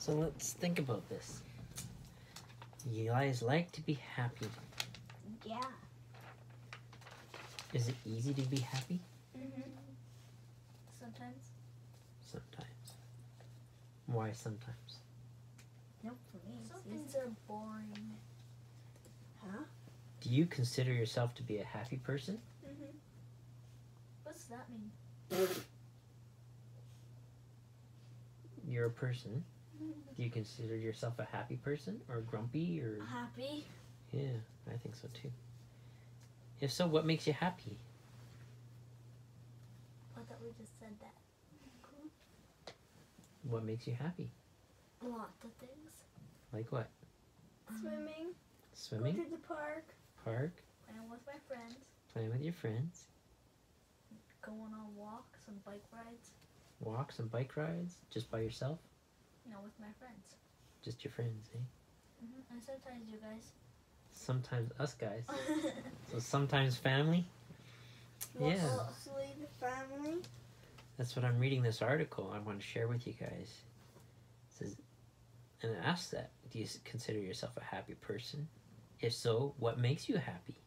So let's think about this. You guys like to be happy. Yeah. Is it easy to be happy? Sometimes. Sometimes. Why sometimes? Nope, for me. Some things are boring. Huh? Do you consider yourself to be a happy person? What's that mean? You're a person. Do you consider yourself a happy person or grumpy or? Happy. Yeah, I think so too. If so, what makes you happy? I thought we just said that. What makes you happy? Lots of things. Like what? Swimming. Swimming? Go to the park. Park? Playing with my friends. Playing with your friends? Going on walks and bike rides. Walks and bike rides? Just by yourself? No, with my friends. Just your friends, eh? And sometimes you guys. Sometimes us guys. So sometimes family? Yeah. Mostly the family. That's what I'm reading this article I want to share with you guys. It says, and it asks that, do you consider yourself a happy person? If so, what makes you happy?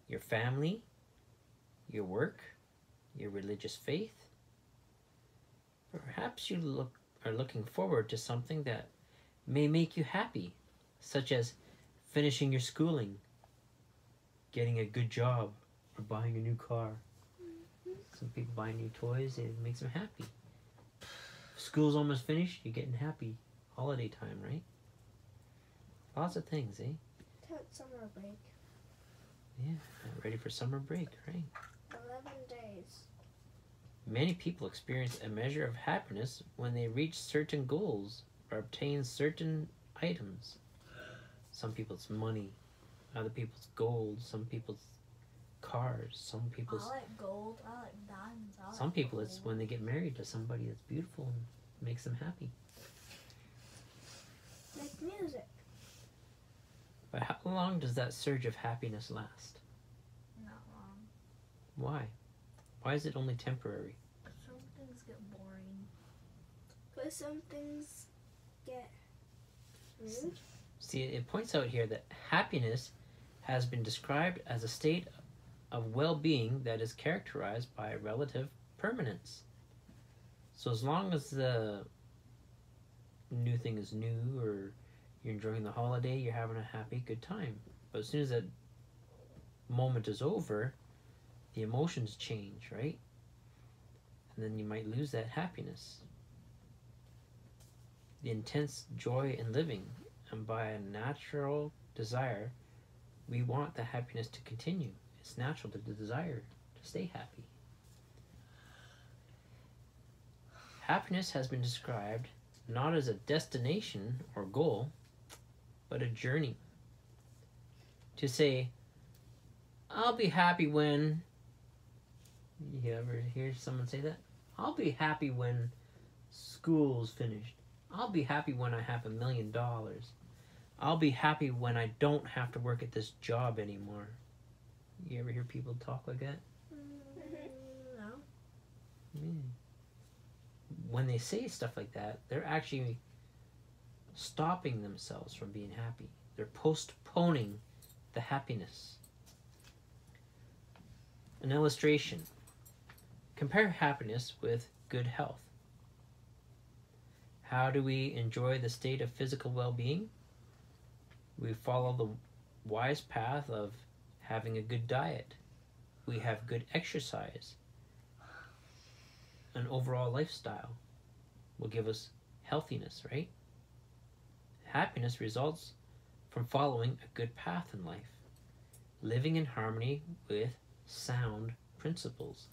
Your family? Your work? Your religious faith? Perhaps you are looking forward to something that may make you happy, such as finishing your schooling, getting a good job, or buying a new car. Some people buy new toys, it makes them happy. School's almost finished, you're getting happy. Holiday time, right? Lots of things, eh? Summer break. Yeah, ready for summer break, right? 11 days. Many people experience a measure of happiness when they reach certain goals or obtain certain items. Some people it's money, other people's gold, some people's cars, some people's... I like gold. I like diamonds. I like Some people gold. it's when they get married to somebody that's beautiful and makes them happy. Like music. But how long does that surge of happiness last? Not wrong. Why? Why is it only temporary? Some things get boring. But some things get rude. See, it points out here that happiness has been described as a state of well-being that is characterized by relative permanence. So as long as the new thing is new, or you're enjoying the holiday, you're having a happy, good time. But as soon as that moment is over, the emotions change, right? And then you might lose that happiness. The intense joy in living, and by a natural desire, we want the happiness to continue. It's natural to desire to stay happy. Happiness has been described not as a destination or goal, but a journey. To say, I'll be happy when... You ever hear someone say that? I'll be happy when school's finished. I'll be happy when I have $1 million. I'll be happy when I don't have to work at this job anymore. You ever hear people talk like that? No. Yeah. When they say stuff like that, they're actually stopping themselves from being happy. They're postponing the happiness. An illustration. Compare happiness with good health. How do we enjoy the state of physical well-being? We follow the wise path of having a good diet. We have good exercise. An overall lifestyle will give us healthiness, right? Happiness results from following a good path in life, living in harmony with sound principles.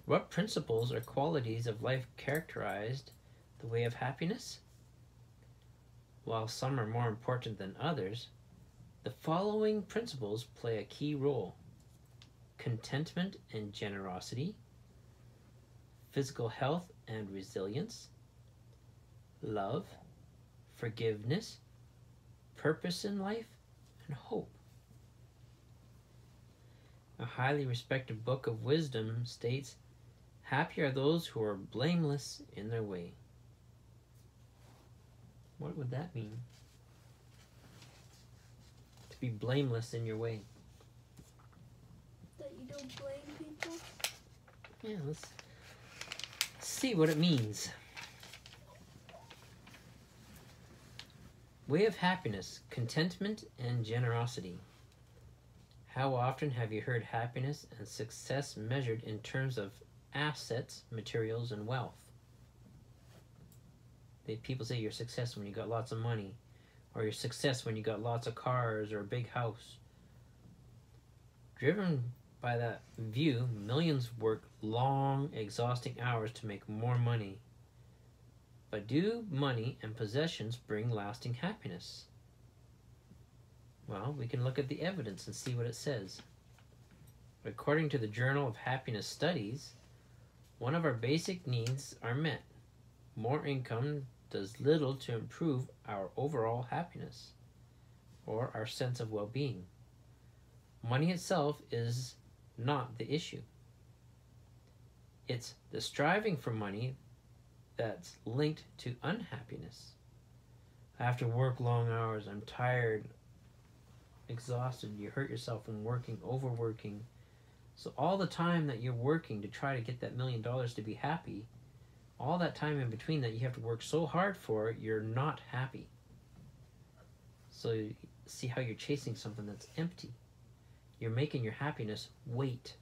What principles or qualities of life characterized the way of happiness? While some are more important than others, the following principles play a key role: contentment and generosity, physical health and resilience, love, forgiveness, purpose in life, and hope. A highly respected book of wisdom states, "Happy are those who are blameless in their way." What would that mean? To be blameless in your way. That you don't blame people. Yeah, let's see what it means. Way of happiness, contentment, and generosity. How often have you heard happiness and success measured in terms of assets, materials, and wealth? People say you're success when you got lots of money, or you're success when you got lots of cars or a big house. Driven by that view, millions work long, exhausting hours to make more money. But do money and possessions bring lasting happiness? Well, we can look at the evidence and see what it says. According to the Journal of Happiness Studies, one of our basic needs are met. More income does little to improve our overall happiness or our sense of well-being. Money itself is not the issue. It's the striving for money that's linked to unhappiness. I have to work long hours, I'm tired, exhausted, you hurt yourself from working, overworking. So all the time that you're working to try to get that $1 million to be happy, all that time in between that you have to work so hard for, you're not happy. So you see how you're chasing something that's empty. You're making your happiness wait.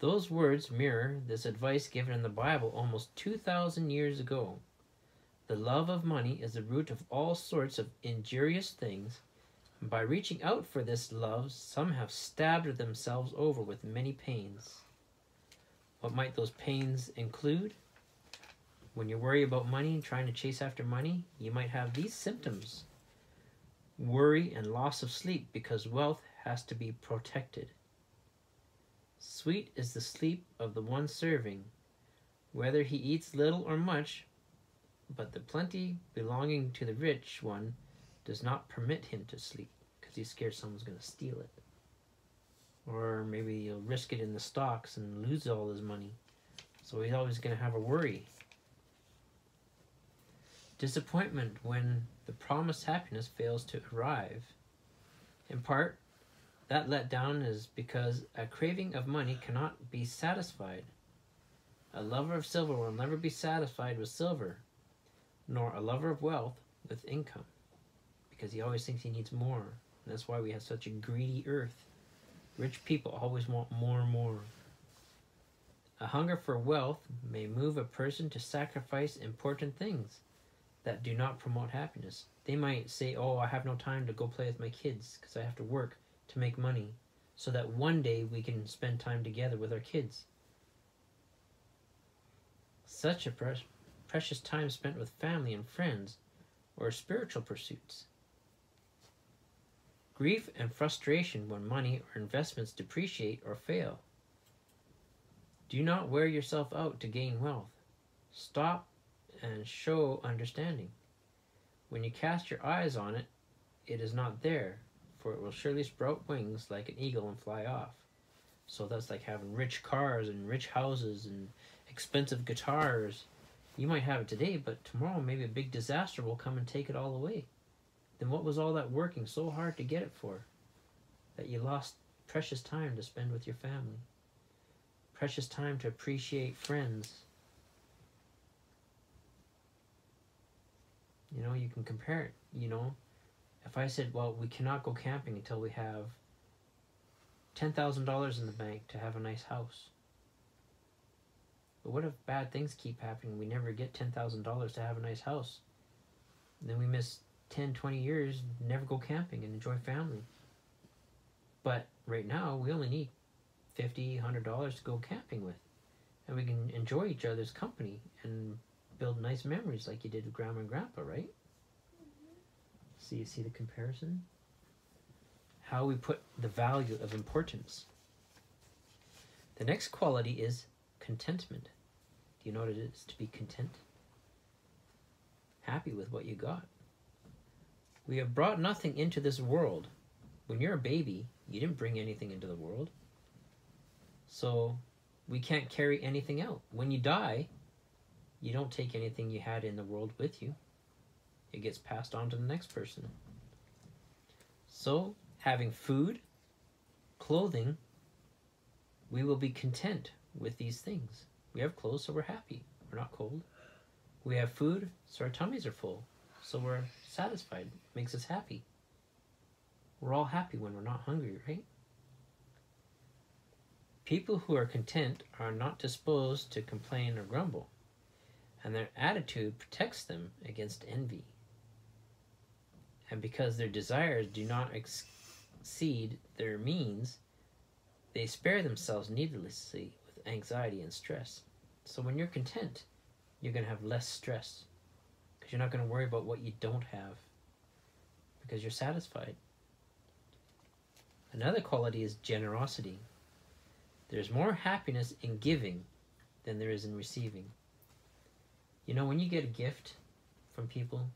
Those words mirror this advice given in the Bible almost 2,000 years ago. The love of money is the root of all sorts of injurious things, and by reaching out for this love, some have stabbed themselves over with many pains. What might those pains include? When you worry about money and trying to chase after money, you might have these symptoms. Worry and loss of sleep because wealth has to be protected. Sweet is the sleep of the one serving, whether he eats little or much, but the plenty belonging to the rich one does not permit him to sleep because he's scared someone's going to steal it. Or maybe he'll risk it in the stocks and lose all his money. So he's always going to have a worry. Disappointment when the promised happiness fails to arrive. In part, that letdown is because a craving of money cannot be satisfied. A lover of silver will never be satisfied with silver, nor a lover of wealth with income, because he always thinks he needs more. And that's why we have such a greedy earth. Rich people always want more and more. A hunger for wealth may move a person to sacrifice important things that do not promote happiness. They might say, oh, I have no time to go play with my kids because I have to work to make money so that one day we can spend time together with our kids. Such a precious time spent with family and friends or spiritual pursuits. Grief and frustration when money or investments depreciate or fail. Do not wear yourself out to gain wealth. Stop and show understanding. When you cast your eyes on it, it is not there, for it will surely sprout wings like an eagle and fly off. So that's like having rich cars and rich houses and expensive guitars. You might have it today, but tomorrow maybe a big disaster will come and take it all away. Then what was all that working so hard to get it for? That you lost precious time to spend with your family. Precious time to appreciate friends. You know, you can compare it, you know. If I said, well, we cannot go camping until we have $10,000 in the bank to have a nice house. But what if bad things keep happening? We never get $10,000 to have a nice house. And then we miss 10, 20 years, never go camping and enjoy family. But right now, we only need $50, $100 to go camping with. And we can enjoy each other's company and build nice memories like you did with Grandma and Grandpa, right? So you see the comparison? How we put the value of importance. The next quality is contentment. Do you know what it is to be content? Happy with what you got. We have brought nothing into this world. When you're a baby, you didn't bring anything into the world. So we can't carry anything out. When you die, You don't take anything you had in the world with you. It gets passed on to the next person. So, having food, clothing, we will be content with these things. We have clothes, so we're happy. We're not cold. We have food, so our tummies are full. So we're satisfied. It makes us happy. We're all happy when we're not hungry, right? People who are content are not disposed to complain or grumble, and their attitude protects them against envy. And because their desires do not exceed their means, they spare themselves needlessly with anxiety and stress. So when you're content, you're going to have less stress because you're not going to worry about what you don't have because you're satisfied. Another quality is generosity. There's more happiness in giving than there is in receiving. You know, when you get a gift from people,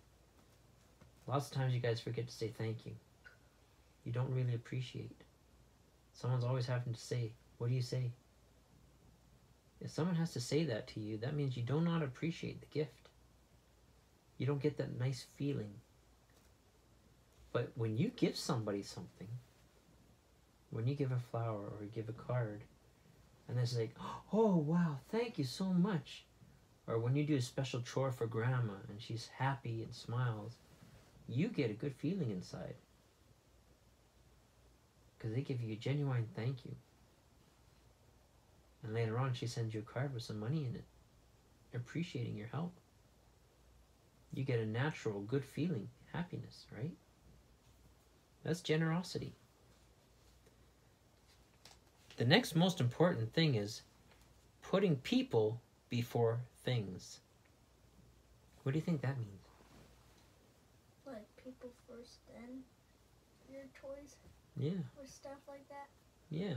lots of times you guys forget to say thank you. You don't really appreciate. Someone's always having to say, what do you say? If someone has to say that to you, that means you do not appreciate the gift. You don't get that nice feeling. But when you give somebody something, when you give a flower or give a card, and it's like, oh wow, thank you so much. Or when you do a special chore for grandma and she's happy and smiles, you get a good feeling inside. Because they give you a genuine thank you. And later on she sends you a card with some money in it, appreciating your help. You get a natural good feeling, happiness, right? That's generosity. The next most important thing is putting people before things. What do you think that means? Like people first, then your toys Yeah. or stuff like that. Yeah.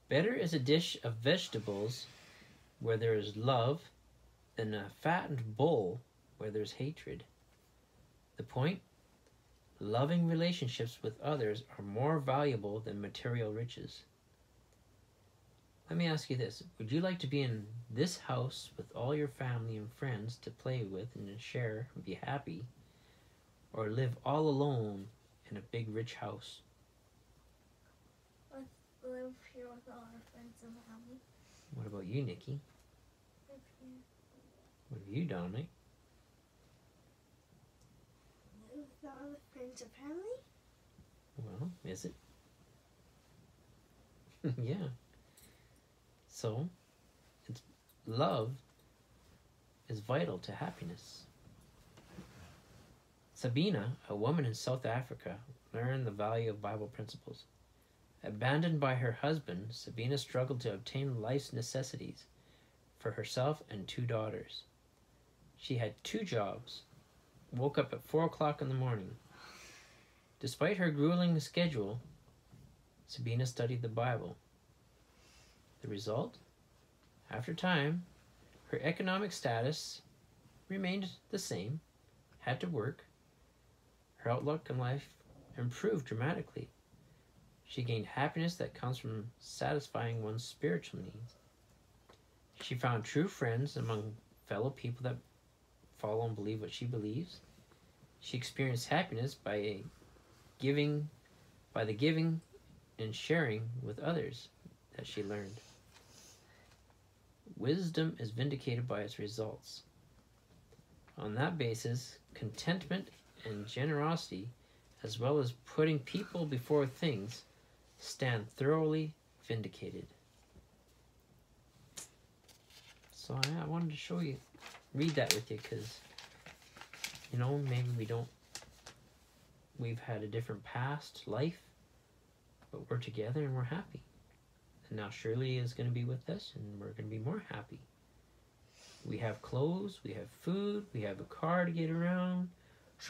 Better is a dish of vegetables where there is love than a fattened bull where there's hatred. The point? Loving relationships with others are more valuable than material riches. Let me ask you this. Would you like to be in this house with all your family and friends to play with and to share and be happy, or live all alone in a big rich house? Let's live here with all our friends and family. What about you, Nikki? Live here. What have you, Dominic? With all the friends and family? Well, is it? Yeah. So, love is vital to happiness. Sabina, a woman in South Africa, learned the value of Bible principles. Abandoned by her husband, Sabina struggled to obtain life's necessities for herself and 2 daughters. She had 2 jobs, woke up at 4 o'clock in the morning. Despite her grueling schedule, Sabina studied the Bible. The result? After time, her economic status remained the same, had to work. Her outlook in life improved dramatically. She gained happiness that comes from satisfying one's spiritual needs. She found true friends among fellow people that follow and believe what she believes. She experienced happiness by the giving and sharing with others that she learned. Wisdom is vindicated by its results. On that basis, contentment and generosity, as well as putting people before things, stand thoroughly vindicated. So I wanted to read that with you because, you know, maybe we've had a different past life, but we're together and we're happy. And now Shirley is going to be with us and we're going to be more happy. We have clothes, we have food, we have a car to get around.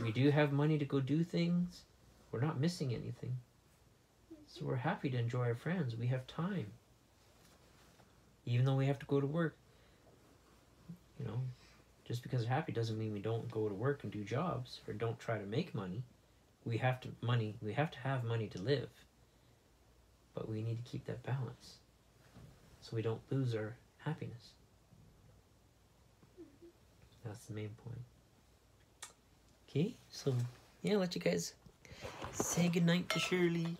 We do have money to go do things. We're not missing anything. So we're happy to enjoy our friends. We have time. Even though we have to go to work. You know, just because we're happy doesn't mean we don't go to work and do jobs or don't try to make money. We have to have money to live. But we need to keep that balance so we don't lose our happiness. That's the main point. Okay, so yeah, I'll let you guys say goodnight to Shirley.